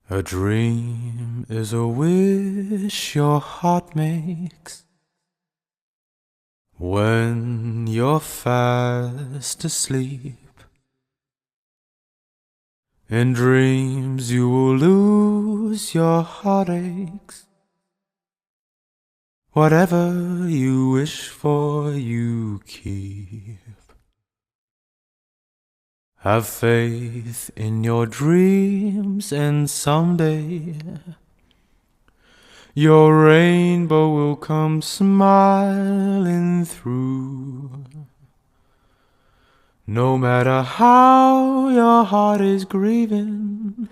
A dream is a wish your heart makes when you're fast asleep. In dreams you will lose your heartaches. Whatever you wish for, you keep. Have faith in your dreams, and someday your rainbow will come smiling through. No matter how your heart is grieving,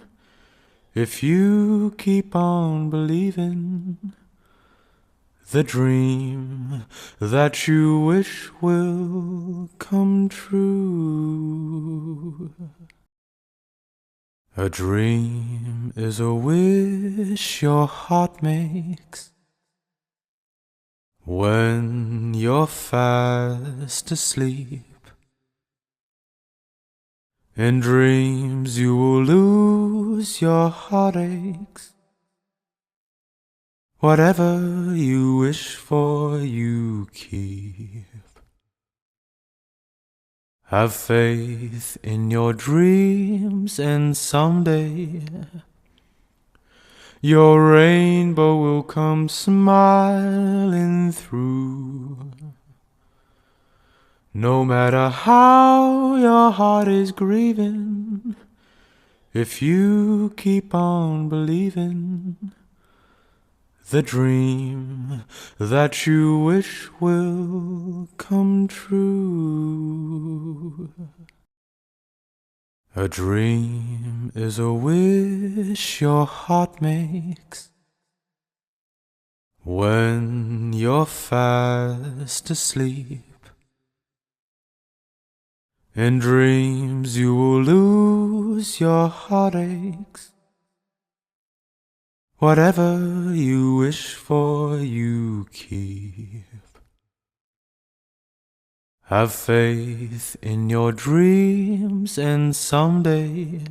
if you keep on believing, the dream that you wish will come true. A dream is a wish your heart makes when you're fast asleep. In dreams you will lose your heartaches. Whatever you wish for, you keep. Have faith in your dreams, and someday your rainbow will come smiling through. No matter how your heart is grieving, if you keep on believing, the dream that you wish will come true. A dream is a wish your heart makes when you're fast asleep. In dreams you will lose your heartaches. Whatever you wish for, you keep. Have faith in your dreams, and someday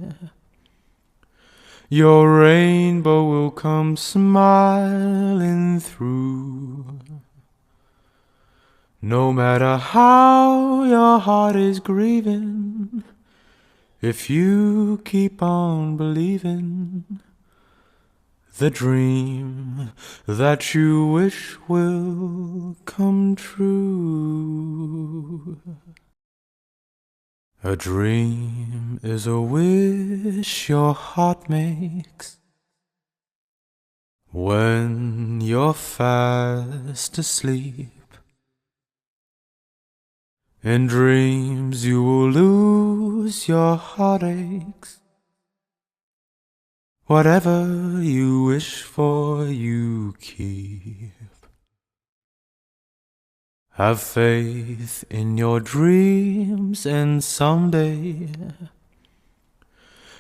your rainbow will come smiling through. No matter how your heart is grieving, if you keep on believing, the dream that you wish will come true. A dream is a wish your heart makes when you're fast asleep. In dreams you will lose your heartaches. Whatever you wish for, you keep. Have faith in your dreams, and someday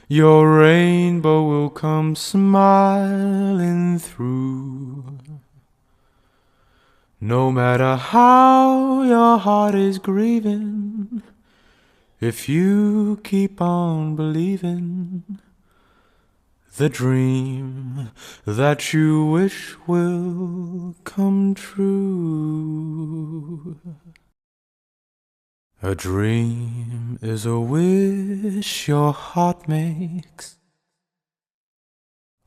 your rainbow will come smiling through. No matter how your heart is grieving, if you keep on believing, the dream that you wish will come true. A dream is a wish your heart makes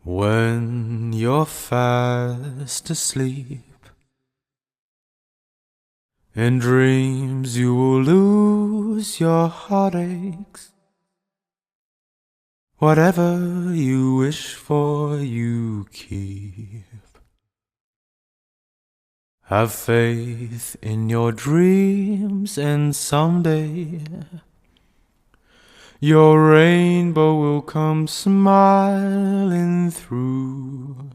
when you're fast asleep. In dreams you will lose your heartaches. Whatever you wish for, you keep. Have faith in your dreams, and someday your rainbow will come smiling through.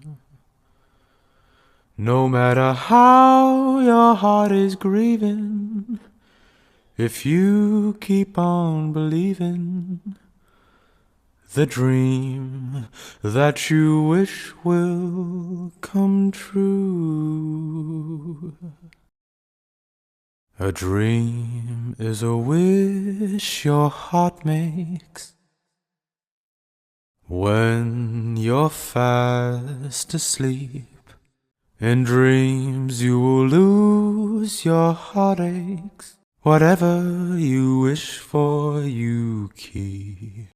No matter how your heart is grieving, if you keep on believing, the dream that you wish will come true. A dream is a wish your heart makes when you're fast asleep. In dreams you will lose your heartaches. Whatever you wish for, you keep.